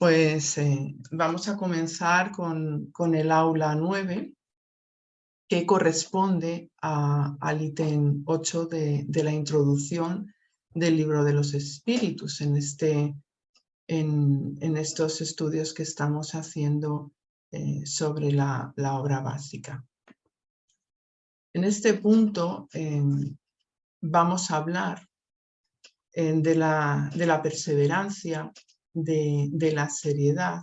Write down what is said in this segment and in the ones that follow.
Pues vamos a comenzar con el aula 9, que corresponde al ítem 8 de la introducción del libro de los espíritus en estos estudios que estamos haciendo sobre la obra básica. En este punto vamos a hablar de la perseverancia, de la seriedad,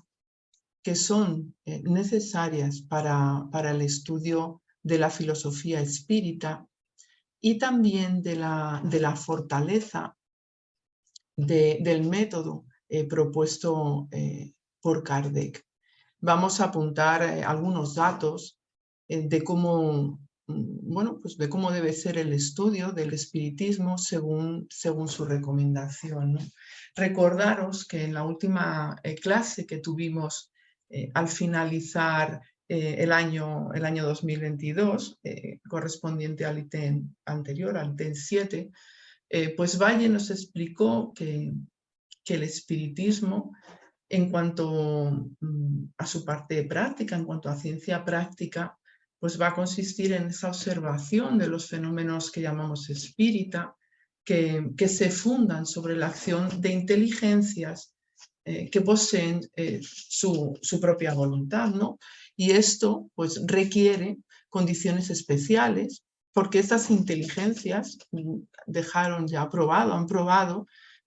que son necesarias para el estudio de la filosofía espírita y también de la fortaleza del método propuesto por Kardec. Vamos a apuntar algunos datos de cómo, pues de cómo debe ser el estudio del espiritismo según su recomendación, ¿no? Recordaros que en la última clase que tuvimos al finalizar el año 2022, correspondiente al ítem anterior, al ítem 7, pues Valle nos explicó que el espiritismo, en cuanto a su parte práctica, en cuanto a ciencia práctica, pues va a consistir en esa observación de los fenómenos que llamamos espírita, que se fundan sobre la acción de inteligencias que poseen su propia voluntad, ¿no? Y esto pues requiere condiciones especiales, porque estas inteligencias han probado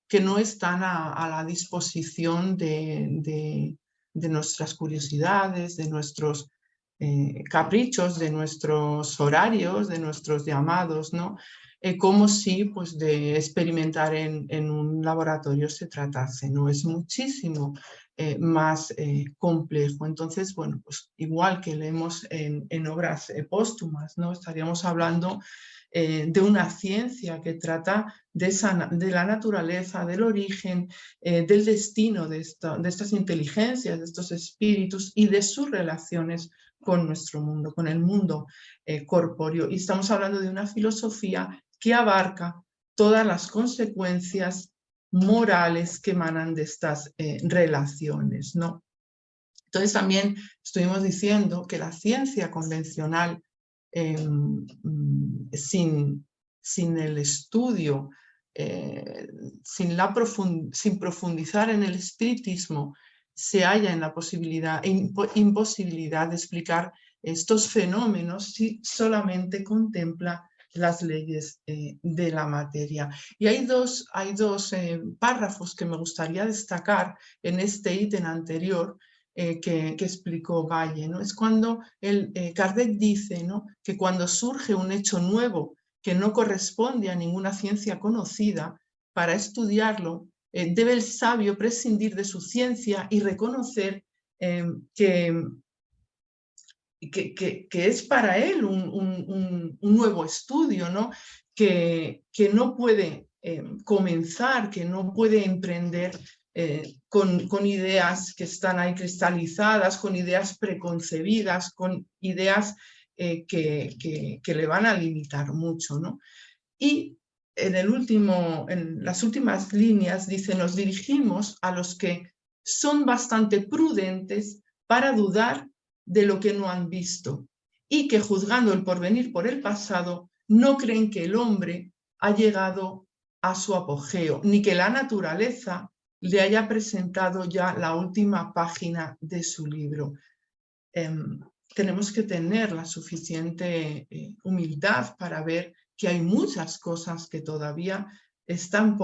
que no están a la disposición de nuestras curiosidades, de nuestros caprichos, de nuestros horarios, de nuestros llamados, ¿no? Como si pues, de experimentar en un laboratorio se tratase, ¿no? Es muchísimo más complejo. Entonces, bueno, pues igual que leemos en obras póstumas, ¿no? Estaríamos hablando de una ciencia que trata de la naturaleza, del origen, del destino de estas inteligencias, de estos espíritus y de sus relaciones con nuestro mundo, con el mundo corpóreo. Y estamos hablando de una filosofía que abarca todas las consecuencias morales que emanan de estas relaciones, ¿no? Entonces también estuvimos diciendo que la ciencia convencional, sin el estudio, sin profundizar en el espiritismo, se halla en la imposibilidad de explicar estos fenómenos si solamente contempla las leyes de la materia. Y hay dos párrafos que me gustaría destacar en este ítem anterior, que explicó Valle, ¿no? Es cuando Kardec dice, ¿no?, que cuando surge un hecho nuevo que no corresponde a ninguna ciencia conocida, para estudiarlo debe el sabio prescindir de su ciencia y reconocer que es para él un nuevo estudio, ¿no?, que no puede comenzar, que no puede emprender con ideas que están ahí cristalizadas, con ideas preconcebidas, con ideas que le van a limitar mucho, ¿no? Y en las últimas líneas dice: nos dirigimos a los que son bastante prudentes para dudar de lo que no han visto y que, juzgando el porvenir por el pasado, no creen que el hombre ha llegado a su apogeo, ni que la naturaleza le haya presentado ya la última página de su libro. Tenemos que tener la suficiente humildad para ver que hay muchas cosas que todavía están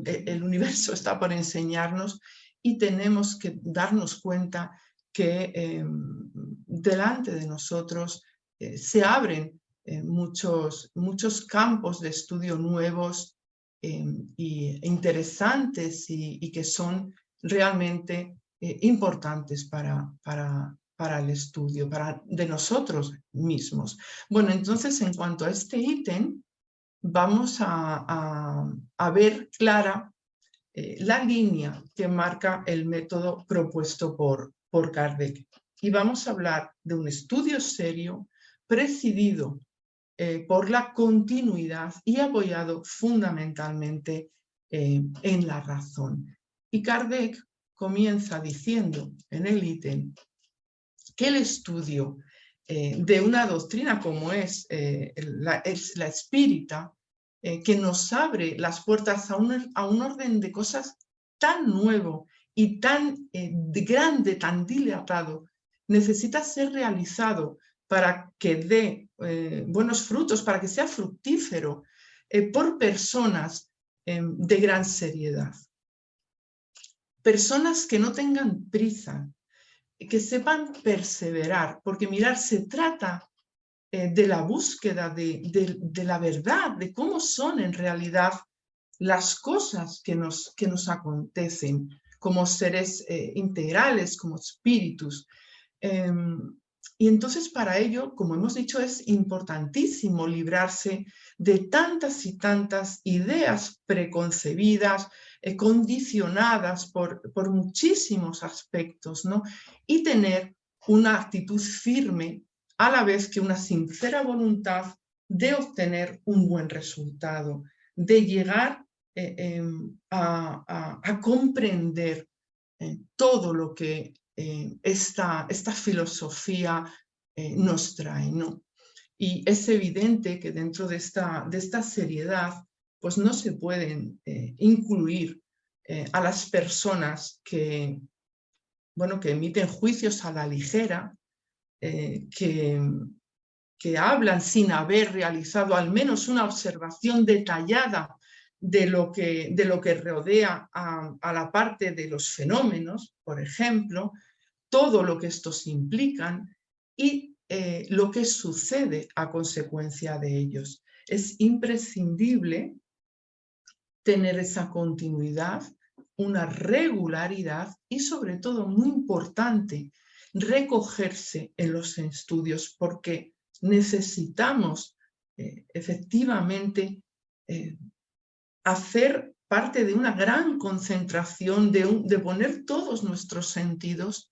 el universo está por enseñarnos, y tenemos que darnos cuenta que delante de nosotros se abren muchos campos de estudio nuevos e interesantes, y que son realmente importantes para el estudio, de nosotros mismos. Bueno, entonces, en cuanto a este ítem, vamos a ver clara la línea que marca el método propuesto por Kardec. Y vamos a hablar de un estudio serio, presidido por la continuidad y apoyado fundamentalmente en la razón. Y Kardec comienza diciendo en el ítem que el estudio de una doctrina como es la espírita, que nos abre las puertas a un orden de cosas tan nuevo y tan grande, tan dilatado, necesita ser realizado para que dé buenos frutos, para que sea fructífero por personas de gran seriedad. Personas que no tengan prisa, que sepan perseverar, porque mirar, se trata de la búsqueda de la verdad, de cómo son en realidad las cosas que nos acontecen como seres integrales, como espíritus. Y entonces para ello, como hemos dicho, es importantísimo librarse de tantas y tantas ideas preconcebidas, condicionadas por muchísimos aspectos, ¿no? Y tener una actitud firme a la vez que una sincera voluntad de obtener un buen resultado, de llegar a comprender todo lo que esta filosofía nos trae, ¿no? Y es evidente que dentro de esta seriedad, pues no se pueden incluir a las personas que, bueno, que emiten juicios a la ligera, que hablan sin haber realizado al menos una observación detallada de lo que rodea a la parte de los fenómenos, por ejemplo, todo lo que estos implican y lo que sucede a consecuencia de ellos. Es imprescindible tener esa continuidad, una regularidad y, sobre todo, muy importante, recogerse en los estudios, porque necesitamos efectivamente hacer parte de una gran concentración, de poner todos nuestros sentidos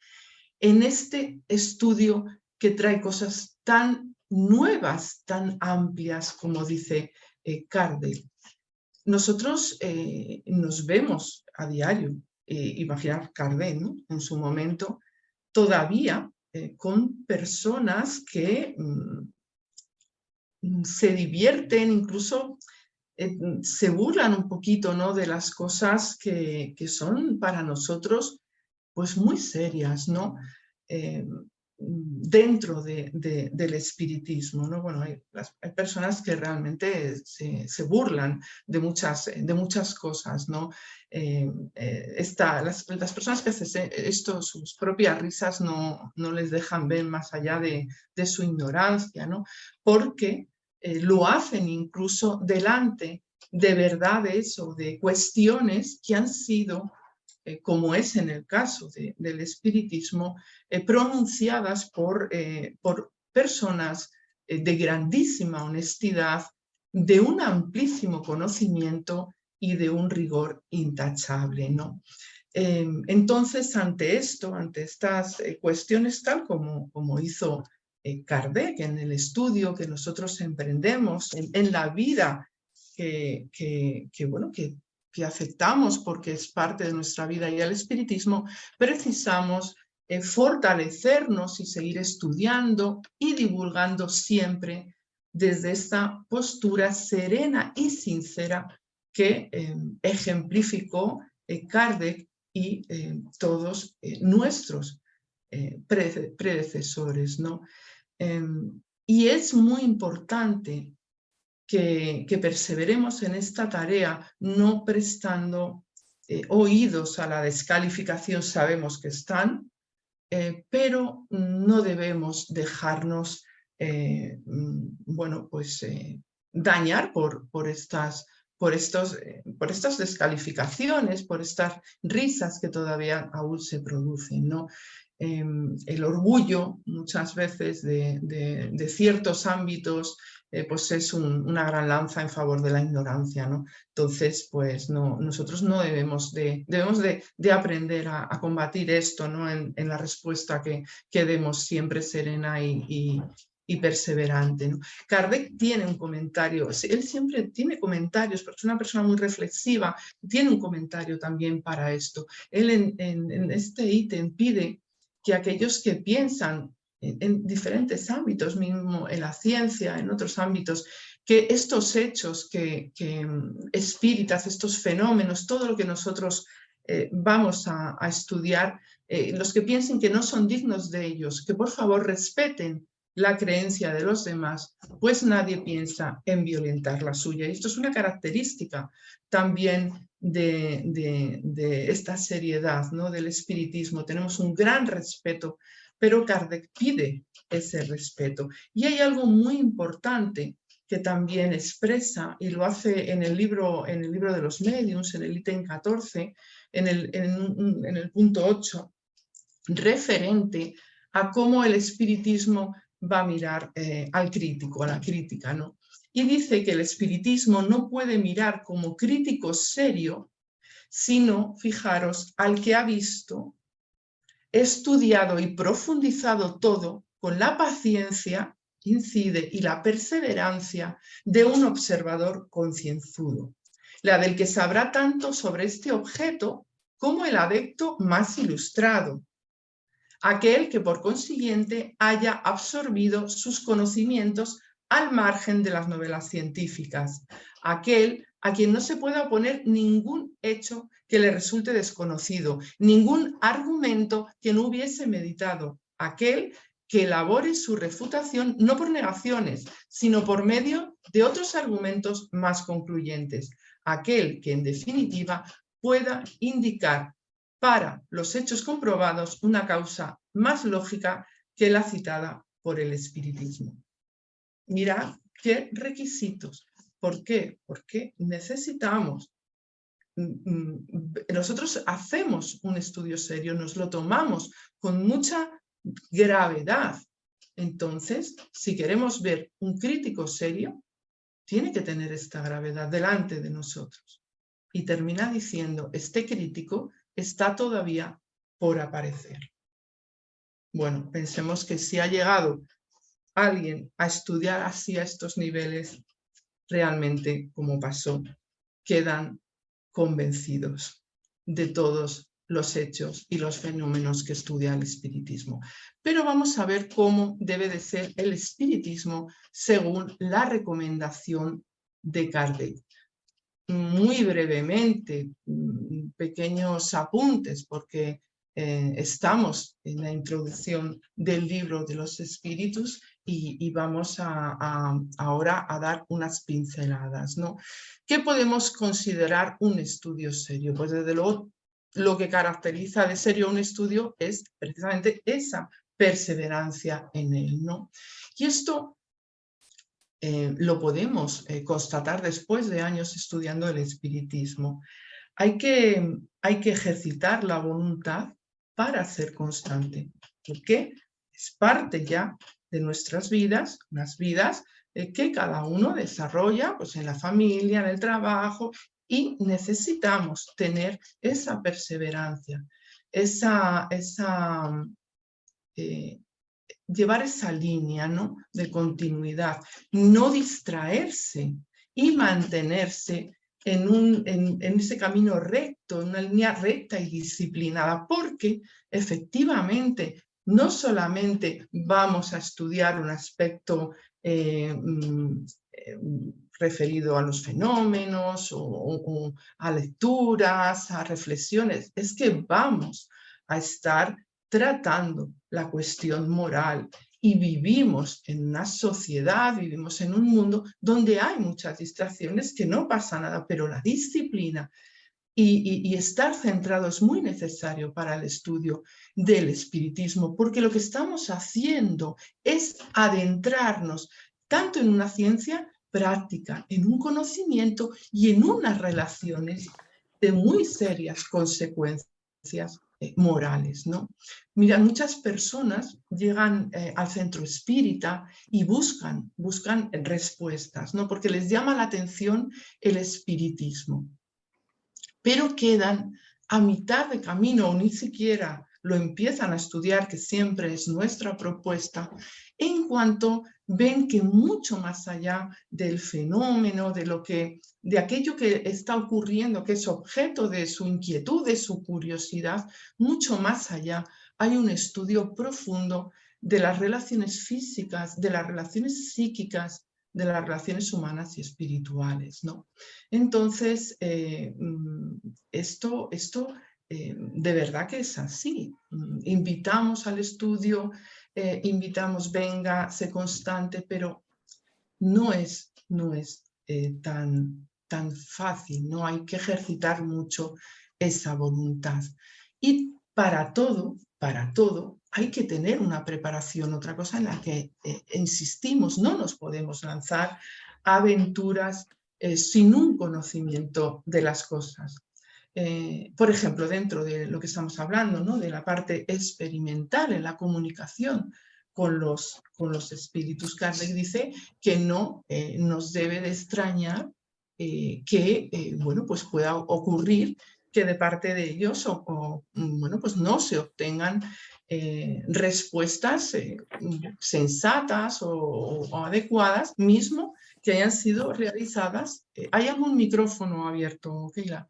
en este estudio que trae cosas tan nuevas, tan amplias, como dice Kardec. Nosotros nos vemos a diario, imaginar Kardec, ¿no? En su momento, todavía con personas que se divierten, incluso se burlan un poquito, ¿no? De las cosas que son para nosotros pues muy serias, ¿no? Dentro del espiritismo, ¿no? Bueno, hay personas que realmente se burlan de muchas cosas, ¿no? Las personas que hacen esto, sus propias risas no les dejan ver más allá de su ignorancia, ¿no? Porque lo hacen incluso delante de verdades o de cuestiones que han sido, como es en el caso del espiritismo, pronunciadas por personas de grandísima honestidad, de un amplísimo conocimiento y de un rigor intachable, ¿no? Entonces, ante esto, ante estas cuestiones, tal como hizo Kardec en el estudio que nosotros emprendemos, en la vida que aceptamos porque es parte de nuestra vida y el espiritismo, precisamos fortalecernos y seguir estudiando y divulgando siempre desde esta postura serena y sincera que ejemplificó Kardec y todos nuestros predecesores, ¿no? Y es muy importante que perseveremos en esta tarea, no prestando oídos a la descalificación, sabemos que están, pero no debemos dejarnos dañar por estas descalificaciones, por estas risas que todavía aún se producen, ¿no? El orgullo muchas veces de ciertos ámbitos pues es una gran lanza en favor de la ignorancia, ¿no? Entonces, pues nosotros no debemos de aprender a combatir esto, ¿no? En la respuesta que demos siempre serena y y perseverante, ¿no? Kardec tiene un comentario, él siempre tiene comentarios, porque es una persona muy reflexiva, tiene un comentario también para esto. Él en este ítem pide que aquellos que piensan en diferentes ámbitos, mismo en la ciencia, en otros ámbitos, que estos hechos, que espíritas, estos fenómenos, todo lo que nosotros vamos a estudiar, los que piensen que no son dignos de ellos, que por favor respeten la creencia de los demás, pues nadie piensa en violentar la suya. Y esto es una característica también de esta seriedad, ¿no? Del espiritismo. Tenemos un gran respeto, pero Kardec pide ese respeto. Y hay algo muy importante que también expresa, y lo hace en el libro de los médiuns, en el ítem 14, en el punto 8, referente a cómo el espiritismo va a mirar al crítico, a la crítica, ¿no? Y dice que el espiritismo no puede mirar como crítico serio, sino, fijaros, al que ha visto, estudiado y profundizado todo con la paciencia, incide, y la perseverancia de un observador concienzudo, la del que sabrá tanto sobre este objeto como el adepto más ilustrado, aquel que por consiguiente haya absorbido sus conocimientos al margen de las novelas científicas, aquel a quien no se pueda oponer ningún hecho que le resulte desconocido, ningún argumento que no hubiese meditado, aquel que elabore su refutación no por negaciones, sino por medio de otros argumentos más concluyentes, aquel que en definitiva pueda indicar para los hechos comprobados una causa más lógica que la citada por el espiritismo. Mirad qué requisitos. ¿Por qué? Porque necesitamos, nosotros hacemos un estudio serio, nos lo tomamos con mucha gravedad. Entonces, si queremos ver un crítico serio, tiene que tener esta gravedad delante de nosotros. Y termina diciendo, este crítico está todavía por aparecer. Bueno, pensemos que si ha llegado alguien a estudiar así a estos niveles, realmente, como pasó, quedan convencidos de todos los hechos y los fenómenos que estudia el espiritismo. Pero vamos a ver cómo debe de ser el espiritismo según la recomendación de Kardec. Muy brevemente, pequeños apuntes, porque estamos en la introducción del libro de los espíritus y vamos ahora a dar unas pinceladas, ¿no? ¿Qué podemos considerar un estudio serio? Pues desde luego lo que caracteriza de serio un estudio es precisamente esa perseverancia en él, ¿no? Y esto lo podemos constatar después de años estudiando el espiritismo. Hay que ejercitar la voluntad para ser constante, porque es parte ya de nuestras vidas, unas vidas que cada uno desarrolla pues, en la familia, en el trabajo, y necesitamos tener esa perseverancia, llevar esa línea, ¿no? De continuidad, no distraerse y mantenerse en ese camino recto, en una línea recta y disciplinada, porque efectivamente no solamente vamos a estudiar un aspecto referido a los fenómenos o a lecturas, a reflexiones, es que vamos a estar tratando la cuestión moral y vivimos en una sociedad, vivimos en un mundo donde hay muchas distracciones, que no pasa nada, pero la disciplina y estar centrado es muy necesario para el estudio del espiritismo, porque lo que estamos haciendo es adentrarnos tanto en una ciencia práctica, en un conocimiento y en unas relaciones de muy serias consecuencias morales, ¿no? Mira, muchas personas llegan al centro espírita y buscan respuestas, ¿no? Porque les llama la atención el espiritismo, pero quedan a mitad de camino o ni siquiera lo empiezan a estudiar, que siempre es nuestra propuesta, en cuanto ven que mucho más allá del fenómeno, de aquello que está ocurriendo, que es objeto de su inquietud, de su curiosidad, mucho más allá hay un estudio profundo de las relaciones físicas, de las relaciones psíquicas, de las relaciones humanas y espirituales, ¿no? Entonces, esto de verdad que es así. Invitamos al estudio, invitamos, venga, sé constante, pero no es tan fácil, ¿no? Hay que ejercitar mucho esa voluntad. Y para todo, hay que tener una preparación, otra cosa en la que insistimos, no nos podemos lanzar a aventuras sin un conocimiento de las cosas. Por ejemplo, dentro de lo que estamos hablando, ¿no? De la parte experimental en la comunicación con los espíritus, Kardec dice que no nos debe de extrañar que bueno, pues pueda ocurrir que de parte de ellos bueno, pues no se obtengan respuestas sensatas o adecuadas, mismo que hayan sido realizadas. ¿Hay algún micrófono abierto, Keila?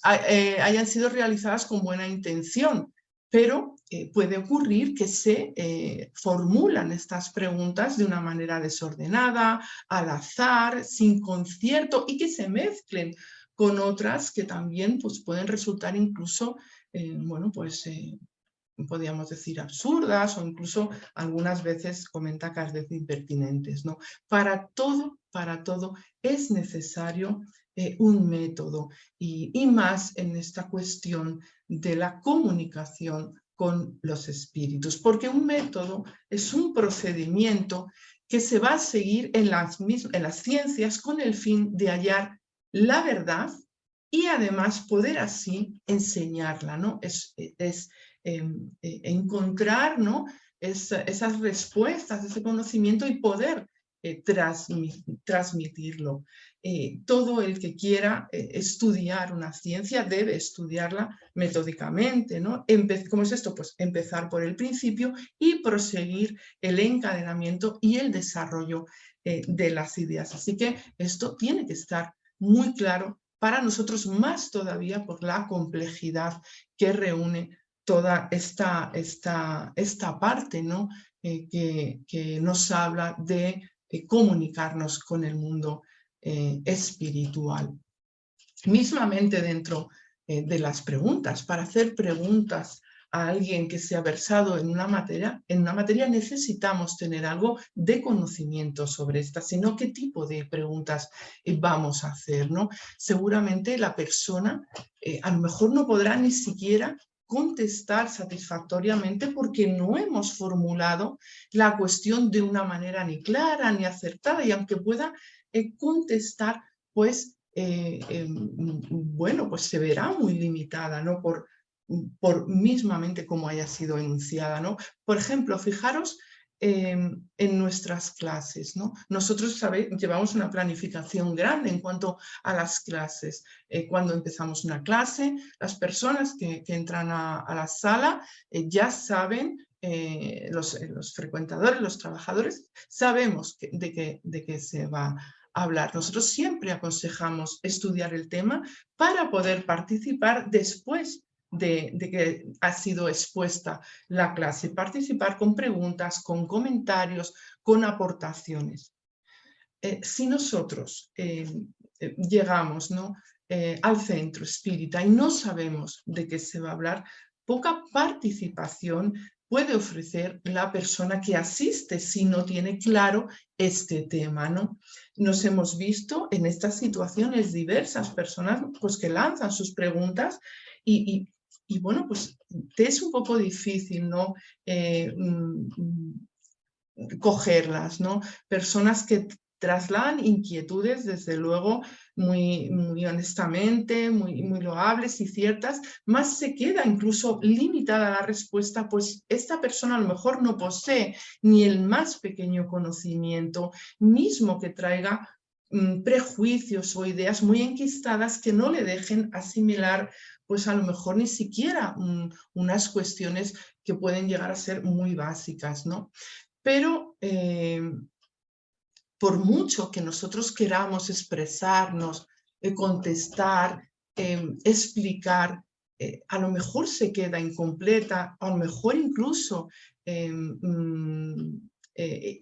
Hayan sido realizadas con buena intención, pero puede ocurrir que se formulan estas preguntas de una manera desordenada, al azar, sin concierto, y que se mezclen con otras que también pues, pueden resultar incluso, bueno, pues podríamos decir absurdas, o incluso algunas veces comenta Kardec impertinentes, ¿no? Para todo es necesario un método y más en esta cuestión de la comunicación con los espíritus, porque un método es un procedimiento que se va a seguir en las ciencias con el fin de hallar la verdad y además poder así enseñarla, ¿no? Encontrar, ¿no? Esas respuestas, ese conocimiento y poder transmitirlo. Todo el que quiera estudiar una ciencia debe estudiarla metódicamente, ¿no? ¿Cómo es esto? Pues empezar por el principio y proseguir el encadenamiento y el desarrollo de las ideas. Así que esto tiene que estar muy claro para nosotros, más todavía por la complejidad que reúne toda esta parte, ¿no? Que nos habla de comunicarnos con el mundo espiritual. Mismamente dentro de las preguntas, para hacer preguntas a alguien que se ha versado en una materia necesitamos tener algo de conocimiento sobre esta, sino qué tipo de preguntas vamos a hacer, ¿no? Seguramente la persona a lo mejor no podrá ni siquiera contestar satisfactoriamente porque no hemos formulado la cuestión de una manera ni clara ni acertada, y aunque pueda contestar, pues bueno, pues se verá muy limitada, ¿no? Por mismamente como haya sido enunciada, ¿no? Por ejemplo, fijaros en nuestras clases, ¿no? Nosotros llevamos una planificación grande en cuanto a las clases. Cuando empezamos una clase, las personas que entran a la sala ya saben, los frecuentadores, los trabajadores, sabemos de qué se va a hablar. Nosotros siempre aconsejamos estudiar el tema para poder participar después de que ha sido expuesta la clase, participar con preguntas, con comentarios, con aportaciones. Si nosotros llegamos, ¿no? Al centro espírita y no sabemos de qué se va a hablar, poca participación puede ofrecer la persona que asiste si no tiene claro este tema, ¿no? Nos hemos visto en estas situaciones diversas personas pues, que lanzan sus preguntas y bueno, pues te es un poco difícil, ¿no? Cogerlas, ¿no? Personas que trasladan inquietudes, desde luego, muy honestamente, muy loables y ciertas, más se queda incluso limitada la respuesta, pues esta persona a lo mejor no posee ni el más pequeño conocimiento, mismo que traiga prejuicios o ideas muy enquistadas que no le dejen asimilar pues a lo mejor ni siquiera unas cuestiones que pueden llegar a ser muy básicas, ¿no? Pero por mucho que nosotros queramos expresarnos, contestar, explicar, a lo mejor se queda incompleta, a lo mejor incluso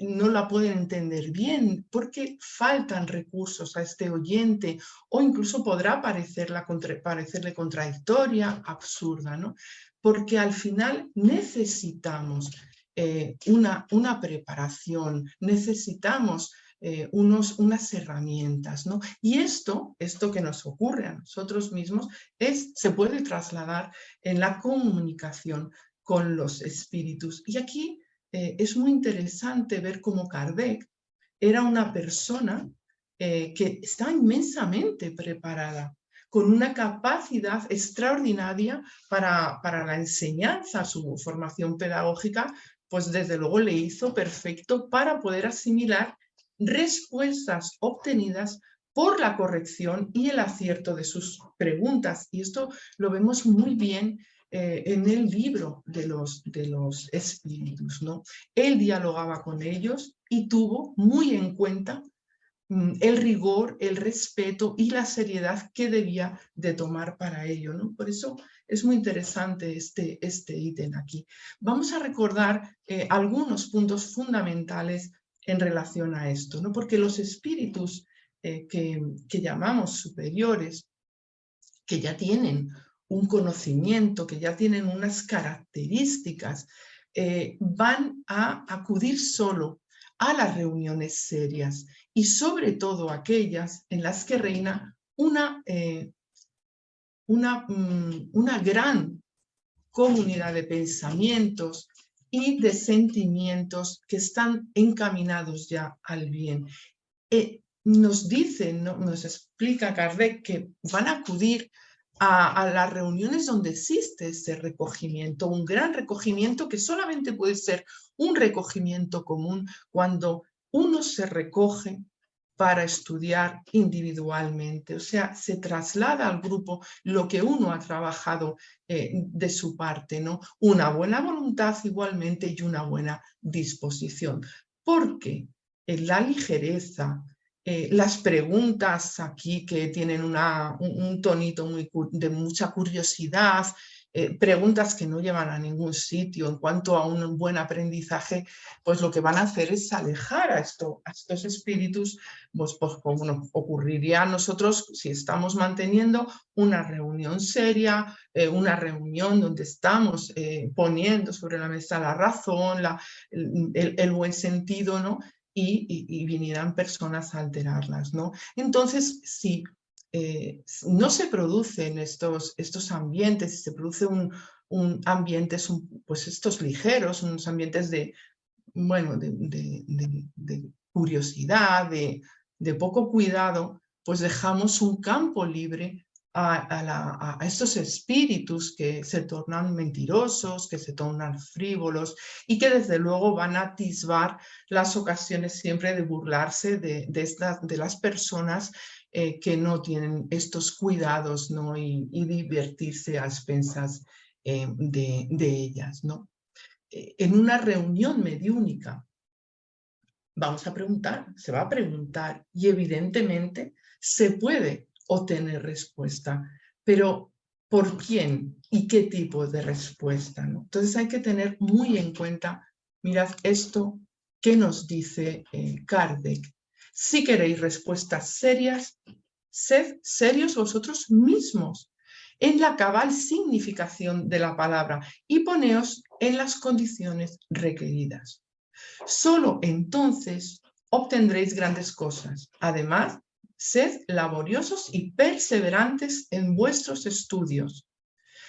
no la pueden entender bien porque faltan recursos a este oyente o incluso podrá parecerle contradictoria, absurda, ¿no? Porque al final necesitamos una preparación, necesitamos unas herramientas, ¿no? Y esto que nos ocurre a nosotros mismos se puede trasladar en la comunicación con los espíritus. Y aquí es muy interesante ver cómo Kardec era una persona que está inmensamente preparada, con una capacidad extraordinaria para la enseñanza. Su formación pedagógica, pues desde luego le hizo perfecto para poder asimilar respuestas obtenidas por la corrección y el acierto de sus preguntas. Y esto lo vemos muy bien en el libro de los espíritus, ¿no? Él dialogaba con ellos y tuvo muy en cuenta el rigor, el respeto y la seriedad que debía de tomar para ello, ¿no? Por eso es muy interesante este ítem aquí. Vamos a recordar algunos puntos fundamentales en relación a esto, ¿no? Porque los espíritus que llamamos superiores, que ya tienen un conocimiento, que ya tienen unas características, van a acudir solo a las reuniones serias y sobre todo aquellas en las que reina una gran comunidad de pensamientos y de sentimientos que están encaminados ya al bien. Nos dice, nos explica Kardec que van a acudir a las reuniones donde existe ese recogimiento, un gran recogimiento que solamente puede ser un recogimiento común cuando uno se recoge para estudiar individualmente, o sea, se traslada al grupo lo que uno ha trabajado de su parte, ¿no? Una buena voluntad igualmente y una buena disposición, porque la ligereza, las preguntas aquí que tienen un tonito de mucha curiosidad, preguntas que no llevan a ningún sitio en cuanto a un buen aprendizaje, pues lo que van a hacer es alejar a estos espíritus, pues como nos ocurriría a nosotros si estamos manteniendo una reunión seria, una reunión donde estamos poniendo sobre la mesa la razón, el buen sentido, ¿no? Y vinieran personas a alterarlas, ¿no? Entonces, si no se producen estos ambientes, se produce ambientes, pues estos ligeros, unos ambientes bueno, de curiosidad, de poco cuidado, pues dejamos un campo libre a estos espíritus que se tornan mentirosos, que se tornan frívolos y que desde luego van a atisbar las ocasiones siempre de burlarse de las personas que no tienen estos cuidados, ¿no? y divertirse a expensas de ellas, ¿no? En una reunión mediúnica vamos a preguntar, se va a preguntar y evidentemente se puede obtener respuesta, pero ¿por quién y qué tipo de respuesta, ¿no? Entonces hay que tener muy en cuenta, mirad esto que nos dice Kardec. Si queréis respuestas serias, sed serios vosotros mismos en la cabal significación de la palabra y poneos en las condiciones requeridas. Solo entonces obtendréis grandes cosas. Además, sed laboriosos y perseverantes en vuestros estudios.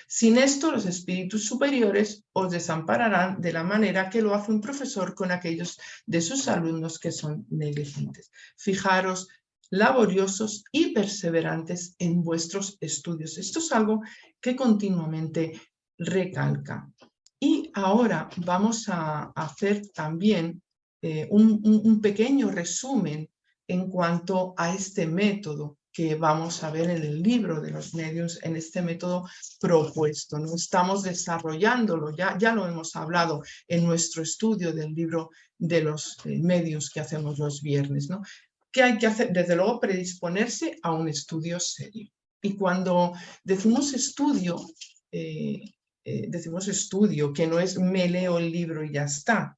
Sin esto, los espíritus superiores os desampararán de la manera que lo hace un profesor con aquellos de sus alumnos que son negligentes. Fijaros, laboriosos y perseverantes en vuestros estudios. Esto es algo que continuamente recalca. Y ahora vamos a hacer también un pequeño resumen en cuanto a este método que vamos a ver en el libro de los medios, en este método propuesto, ¿no? Estamos desarrollándolo, ya lo hemos hablado en nuestro estudio del libro de los medios que hacemos los viernes, ¿no? ¿Qué hay que hacer? Desde luego, predisponerse a un estudio serio. Y cuando decimos estudio, que no es me leo el libro y ya está,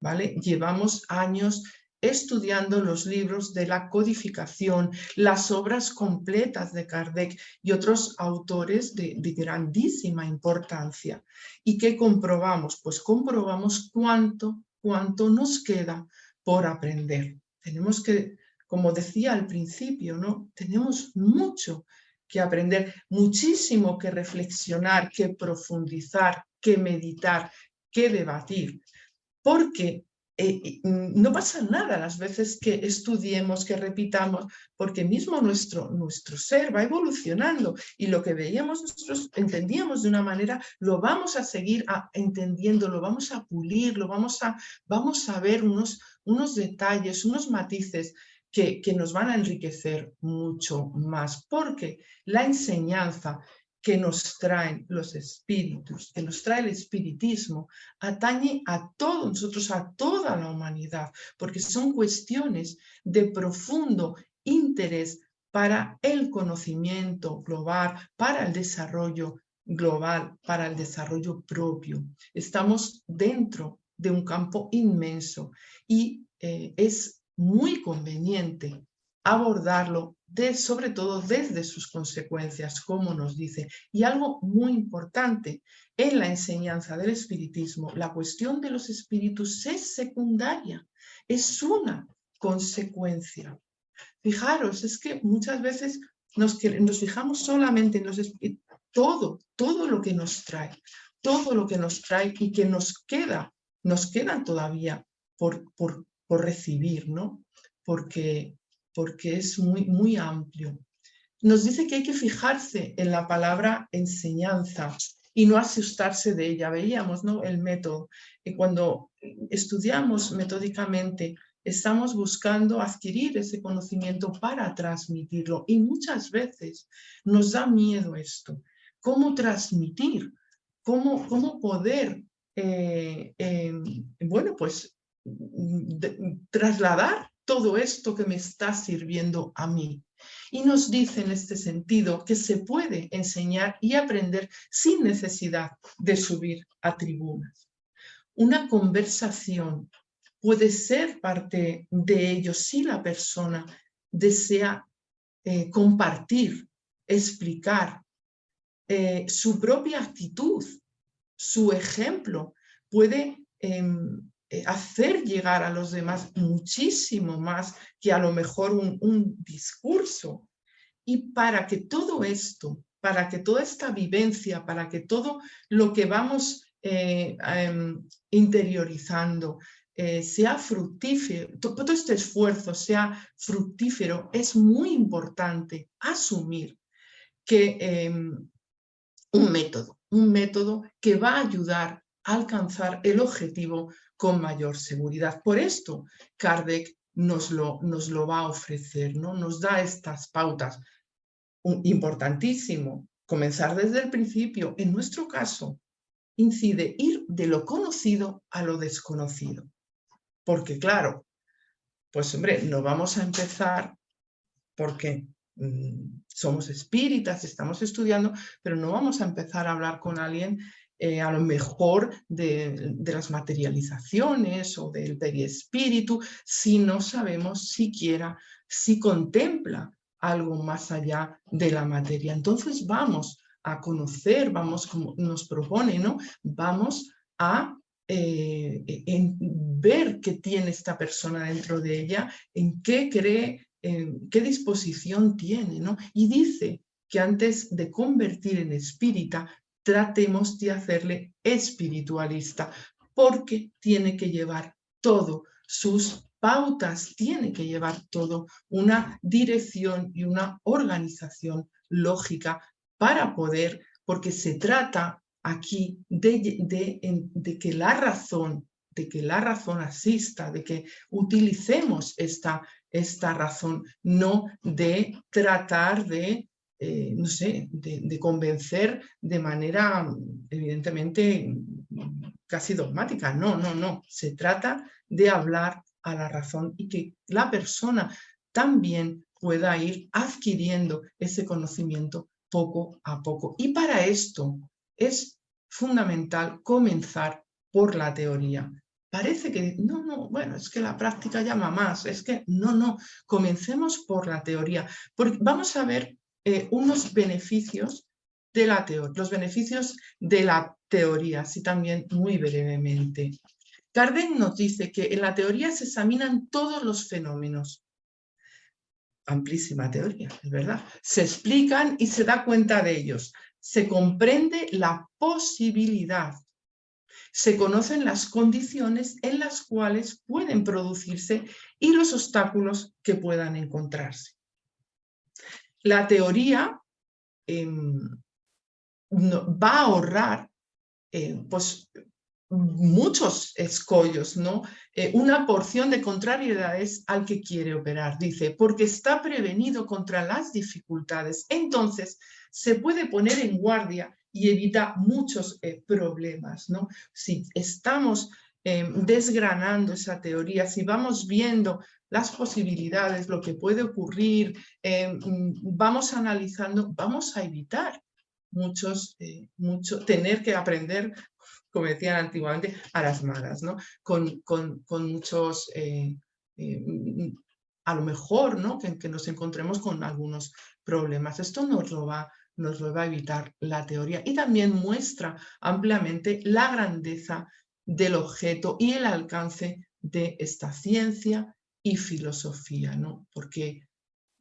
¿vale? Llevamos años estudiando los libros de la codificación, las obras completas de Kardec y otros autores de grandísima importancia. ¿Y qué comprobamos? Pues comprobamos cuánto nos queda por aprender. Tenemos que, como decía al principio, ¿no? Tenemos mucho que aprender, muchísimo que reflexionar, que profundizar, que meditar, que debatir. Porque no pasa nada las veces que estudiemos, que repitamos, porque mismo nuestro ser va evolucionando y lo que veíamos nosotros, entendíamos de una manera, lo vamos a seguir entendiendo, lo vamos a pulir, vamos a ver unos detalles, unos matices que nos van a enriquecer mucho más, porque la enseñanza que nos traen los espíritus, que nos trae el espiritismo, atañe a todos nosotros, a toda la humanidad, porque son cuestiones de profundo interés para el conocimiento global, para el desarrollo global, para el desarrollo propio. Estamos dentro de un campo inmenso y es muy conveniente abordarlo sobre todo desde sus consecuencias, como nos dice. Y algo muy importante, en la enseñanza del espiritismo, la cuestión de los espíritus es secundaria, es una consecuencia. Fijaros, es que muchas veces nos fijamos solamente en los espíritus, todo lo que nos trae, y que nos quedan todavía por recibir, ¿no? Porque es muy amplio. Nos dice que hay que fijarse en la palabra enseñanza y no asustarse de ella. Veíamos, ¿no?, el método. Y cuando estudiamos metódicamente, estamos buscando adquirir ese conocimiento para transmitirlo. Y muchas veces nos da miedo esto. ¿Cómo transmitir? ¿Cómo poder, bueno, pues trasladar todo esto que me está sirviendo a mí? Y nos dice en este sentido que se puede enseñar y aprender sin necesidad de subir a tribunas. Una conversación puede ser parte de ello si la persona desea compartir, explicar su propia actitud, su ejemplo, puede hacer llegar a los demás muchísimo más que a lo mejor un discurso. Y para que todo esto, para que toda esta vivencia, para que todo lo que vamos interiorizando sea fructífero, todo este esfuerzo sea fructífero, es muy importante asumir que un método que va a ayudar a alcanzar el objetivo con mayor seguridad. Por esto, Kardec nos lo va a ofrecer, ¿no? Nos da estas pautas. Importantísimo, comenzar desde el principio. En nuestro caso, incide ir de lo conocido a lo desconocido. Porque claro, pues hombre, no vamos a empezar porque somos espíritas, estamos estudiando, pero no vamos a empezar a hablar con alguien a lo mejor de las materializaciones o del periespíritu, si no sabemos siquiera si contempla algo más allá de la materia. Entonces vamos a conocer, como nos propone, ¿no? Vamos a ver qué tiene esta persona dentro de ella, en qué cree, qué disposición tiene, ¿no? Y dice que antes de convertir en espírita, tratemos de hacerle espiritualista, porque tiene que llevar todo, sus pautas, tiene que llevar todo, una dirección y una organización lógica para poder, porque se trata aquí de que la razón asista, de que utilicemos esta esta razón, no de tratar de, no sé, de convencer de manera evidentemente casi dogmática. No, no, no. Se trata de hablar a la razón y que la persona también pueda ir adquiriendo ese conocimiento poco a poco. Y para esto es fundamental comenzar por la teoría. Parece que, no, bueno, es que la práctica llama más, es que no, comencemos por la teoría. Porque vamos a ver unos beneficios de la teoría, los beneficios de la teoría, así también muy brevemente. Kardec nos dice que en la teoría se examinan todos los fenómenos. Amplísima teoría, es verdad. Se explican y se da cuenta de ellos. Se comprende la posibilidad. Se conocen las condiciones en las cuales pueden producirse y los obstáculos que puedan encontrarse. La teoría va a ahorrar pues, muchos escollos, ¿no? Una porción de contrariedades al que quiere operar, dice, porque está prevenido contra las dificultades. Entonces, se puede poner en guardia y evita muchos problemas, ¿no? Si estamos desgranando esa teoría, si vamos viendo las posibilidades, lo que puede ocurrir, vamos analizando, vamos a evitar tener que aprender, como decían antiguamente, a las malas, ¿no? Con muchos, a lo mejor, ¿no? Que nos encontremos con algunos problemas. Esto nos lo va a evitar la teoría y también muestra ampliamente la grandeza del objeto y el alcance de esta ciencia y filosofía, ¿no? Porque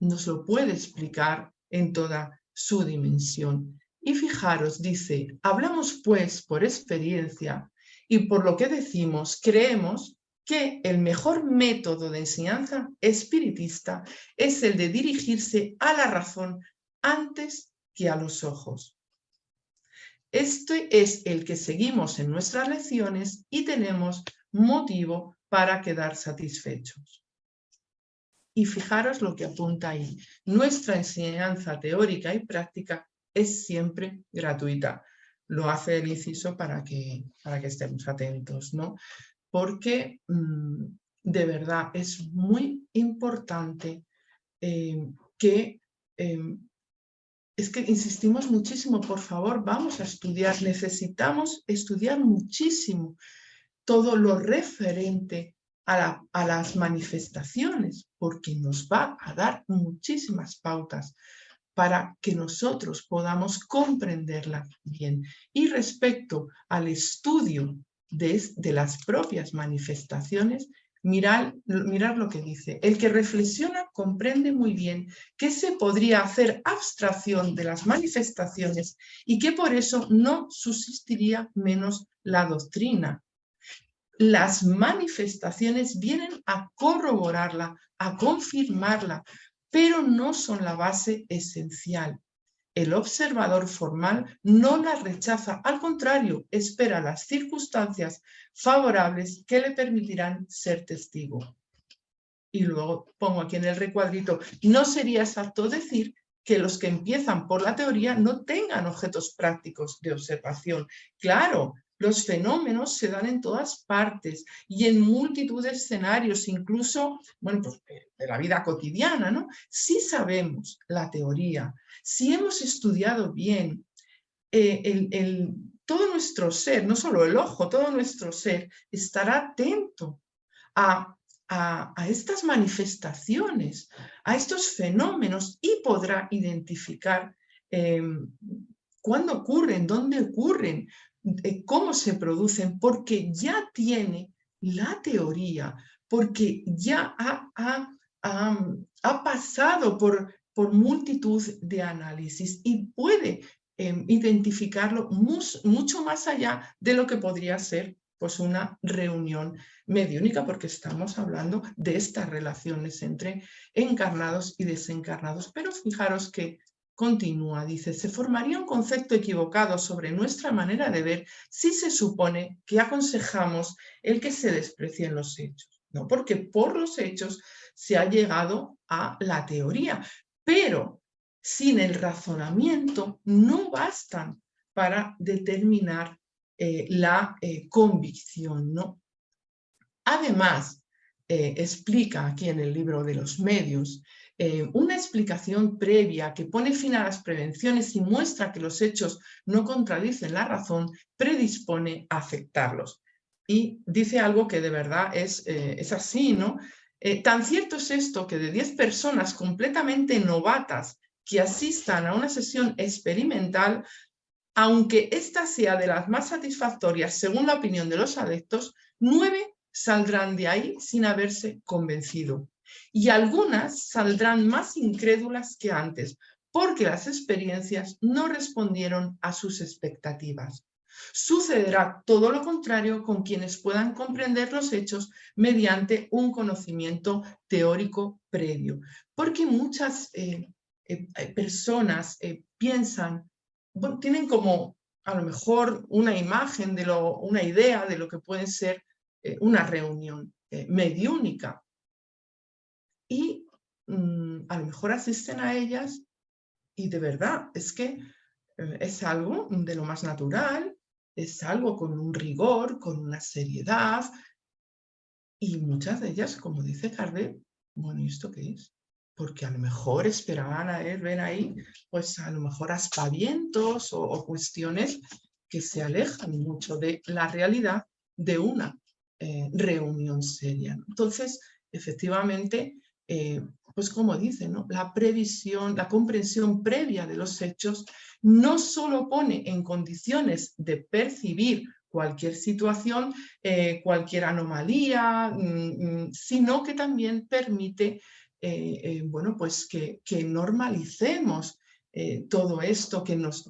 nos lo puede explicar en toda su dimensión. Y fijaros, dice, hablamos pues por experiencia y por lo que decimos, creemos que el mejor método de enseñanza espiritista es el de dirigirse a la razón antes que a los ojos. Este es el que seguimos en nuestras lecciones y tenemos motivo para quedar satisfechos. Y fijaros lo que apunta ahí. Nuestra enseñanza teórica y práctica es siempre gratuita. Lo hace el inciso para que estemos atentos, ¿no? Porque de verdad es muy importante que... es que insistimos muchísimo, por favor, vamos a estudiar. Necesitamos estudiar muchísimo todo lo referente a las manifestaciones, porque nos va a dar muchísimas pautas para que nosotros podamos comprenderlas bien. Y respecto al estudio de las propias manifestaciones, mirar lo que dice. El que reflexiona comprende muy bien que se podría hacer abstracción de las manifestaciones y que por eso no subsistiría menos la doctrina. Las manifestaciones vienen a corroborarla, a confirmarla, pero no son la base esencial. El observador formal no las rechaza, al contrario, espera las circunstancias favorables que le permitirán ser testigo. Y luego pongo aquí en el recuadrito, no sería exacto decir que los que empiezan por la teoría no tengan objetos prácticos de observación. Claro, los fenómenos se dan en todas partes y en multitud de escenarios, incluso, bueno, pues de la vida cotidiana, ¿no? Si sabemos la teoría, si hemos estudiado bien todo nuestro ser, no solo el ojo, todo nuestro ser estará atento a estas manifestaciones, a estos fenómenos y podrá identificar cuándo ocurren, dónde ocurren, cómo se producen, porque ya tiene la teoría, porque ya ha pasado por multitud de análisis y puede identificarlo mucho más allá de lo que podría ser pues una reunión mediúnica, porque estamos hablando de estas relaciones entre encarnados y desencarnados. Pero fijaros que continúa, dice, se formaría un concepto equivocado sobre nuestra manera de ver si se supone que aconsejamos el que se desprecien los hechos. ¿no? Porque por los hechos se ha llegado a la teoría, pero sin el razonamiento no bastan para determinar la convicción, ¿no? Además, explica aquí en el libro de los medios una explicación previa que pone fin a las prevenciones y muestra que los hechos no contradicen la razón, predispone a aceptarlos. Y dice algo que de verdad es así, ¿no? Tan cierto es esto que de 10 personas completamente novatas que asistan a una sesión experimental, aunque ésta sea de las más satisfactorias según la opinión de los adeptos, 9 saldrán de ahí sin haberse convencido. Y algunas saldrán más incrédulas que antes, porque las experiencias no respondieron a sus expectativas. Sucederá todo lo contrario con quienes puedan comprender los hechos mediante un conocimiento teórico previo. Porque muchas personas piensan, bueno, tienen como a lo mejor una imagen, una idea de lo que puede ser una reunión mediúnica. Y a lo mejor asisten a ellas y de verdad es que es algo de lo más natural, es algo con un rigor, con una seriedad, y muchas de ellas, como dice Kardec, bueno, ¿y esto qué es? Porque a lo mejor esperaban a ver ahí, pues a lo mejor aspavientos o cuestiones que se alejan mucho de la realidad de una reunión seria, ¿no? Entonces, efectivamente, pues como dice, ¿no? La previsión, la comprensión previa de los hechos no solo pone en condiciones de percibir cualquier situación, cualquier anomalía, sino que también permite bueno, pues que normalicemos todo esto, que nos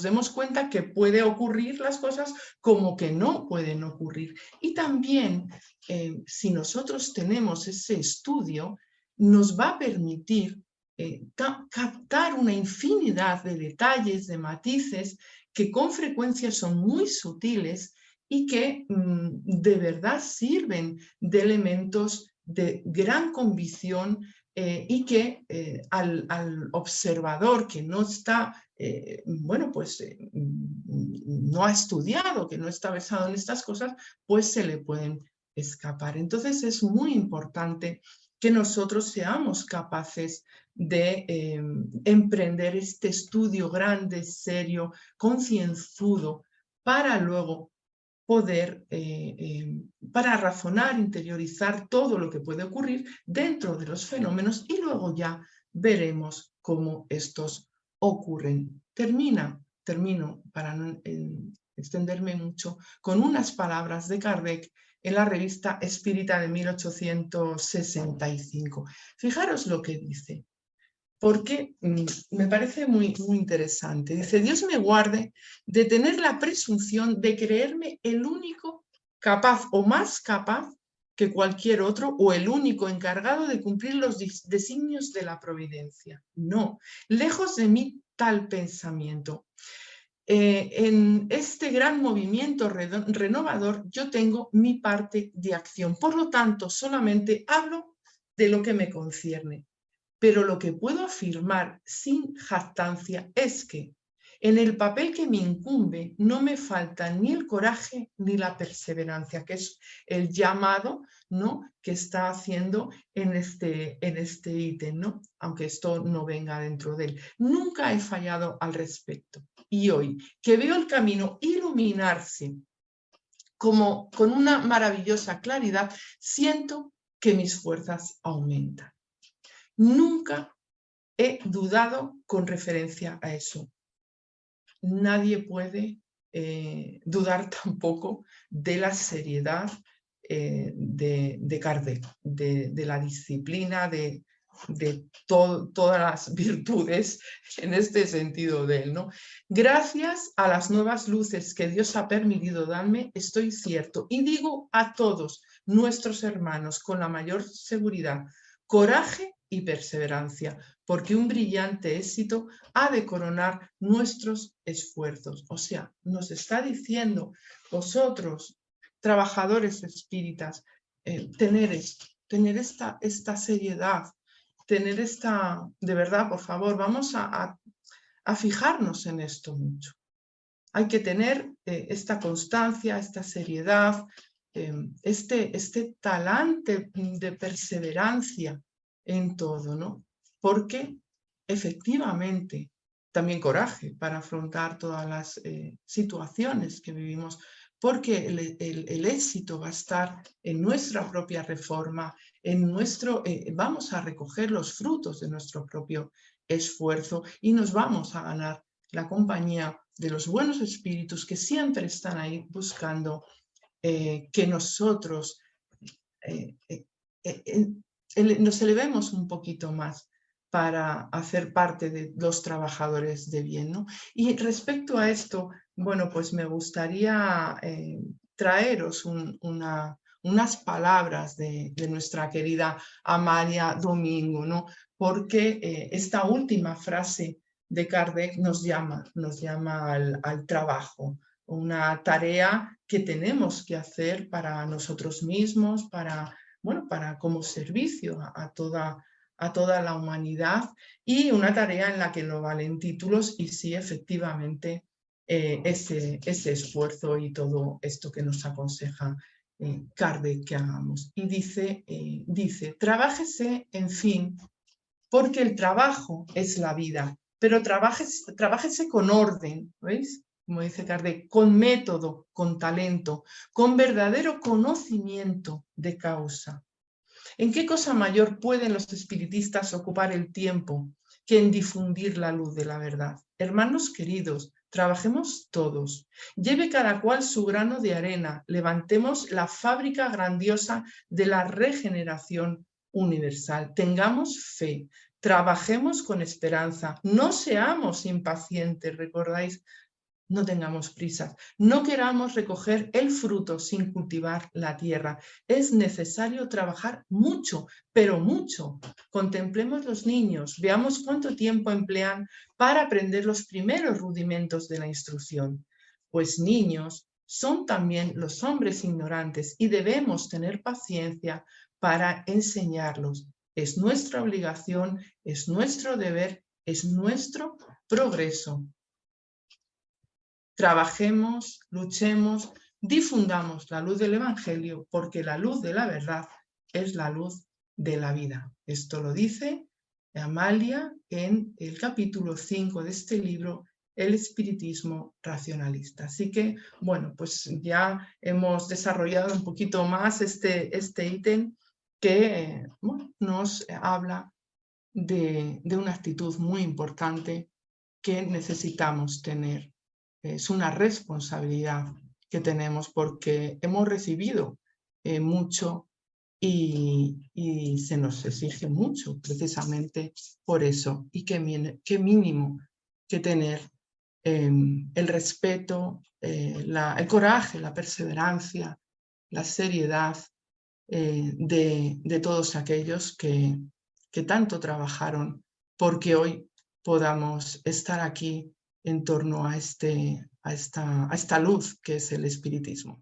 demos cuenta que puede ocurrir las cosas como que no pueden ocurrir. Y también, si nosotros tenemos ese estudio, nos va a permitir captar una infinidad de detalles, de matices, que con frecuencia son muy sutiles y que de verdad sirven de elementos de gran convicción y que al observador que no está, bueno, pues no ha estudiado, que no está versado en estas cosas, pues se le pueden escapar. Entonces es muy importante que nosotros seamos capaces de emprender este estudio grande, serio, concienzudo, para luego poder, para razonar, interiorizar todo lo que puede ocurrir dentro de los fenómenos y luego ya veremos cómo estos ocurren. Termino para no extenderme mucho, con unas palabras de Kardec en la revista Espírita de 1865. Fijaros lo que dice, porque me parece muy interesante. Dice: Dios me guarde de tener la presunción de creerme el único capaz o más capaz que cualquier otro, o el único encargado de cumplir los designios de la providencia. No, lejos de mí tal pensamiento. En este gran movimiento renovador yo tengo mi parte de acción. Por lo tanto, solamente hablo de lo que me concierne. Pero lo que puedo afirmar sin jactancia es que en el papel que me incumbe no me falta ni el coraje ni la perseverancia, que es el llamado, ¿no?, que está haciendo en este ítem, ¿no?, aunque esto no venga dentro de él. Nunca he fallado al respecto. Y hoy, que veo el camino iluminarse como con una maravillosa claridad, siento que mis fuerzas aumentan. Nunca he dudado con referencia a eso. Nadie puede dudar tampoco de la seriedad de Kardec, de la disciplina, de todas las virtudes en este sentido de él, ¿no? Gracias a las nuevas luces que Dios ha permitido darme, estoy cierto, y digo a todos nuestros hermanos con la mayor seguridad: coraje y perseverancia, porque un brillante éxito ha de coronar nuestros esfuerzos. O sea, nos está diciendo: vosotros trabajadores espíritas, tener esto, tener esta seriedad, tener de verdad, por favor, vamos a fijarnos en esto mucho. Hay que tener esta constancia, esta seriedad, este talante de perseverancia en todo, ¿no? Porque efectivamente, también coraje para afrontar todas las situaciones que vivimos, porque el éxito va a estar en nuestra propia reforma, vamos a recoger los frutos de nuestro propio esfuerzo y nos vamos a ganar la compañía de los buenos espíritus que siempre están ahí buscando que nosotros nos elevemos un poquito más para hacer parte de los trabajadores de bien, ¿no? Y respecto a esto, bueno, pues me gustaría traeros unas palabras de nuestra querida Amalia Domingo, ¿no? Porque esta última frase de Kardec nos llama al trabajo, una tarea que tenemos que hacer para nosotros mismos, para como servicio a toda la humanidad, y una tarea en la que no valen títulos y sí efectivamente ese esfuerzo y todo esto que nos aconseja Kardec que hagamos. Y dice, trabájese, en fin, porque el trabajo es la vida, pero trabájese con orden, ¿veis? Como dice Kardec, con método, con talento, con verdadero conocimiento de causa. ¿En qué cosa mayor pueden los espiritistas ocupar el tiempo que en difundir la luz de la verdad? Hermanos queridos, trabajemos todos, lleve cada cual su grano de arena, levantemos la fábrica grandiosa de la regeneración universal, tengamos fe, trabajemos con esperanza, no seamos impacientes, ¿recordáis? No tengamos prisas, no queramos recoger el fruto sin cultivar la tierra. Es necesario trabajar mucho, pero mucho. Contemplemos los niños, veamos cuánto tiempo emplean para aprender los primeros rudimentos de la instrucción. Pues niños son también los hombres ignorantes y debemos tener paciencia para enseñarlos. Es nuestra obligación, es nuestro deber, es nuestro progreso. Trabajemos, luchemos, difundamos la luz del Evangelio, porque la luz de la verdad es la luz de la vida. Esto lo dice Amalia en el capítulo 5 de este libro, El espiritismo racionalista. Así que, bueno, pues ya hemos desarrollado un poquito más este ítem que nos habla de una actitud muy importante que necesitamos tener. Es una responsabilidad que tenemos porque hemos recibido mucho y se nos exige mucho precisamente por eso. Y qué mínimo que tener el respeto, el coraje, la perseverancia, la seriedad de todos aquellos que tanto trabajaron porque hoy podamos estar aquí en torno a esta luz que es el espiritismo.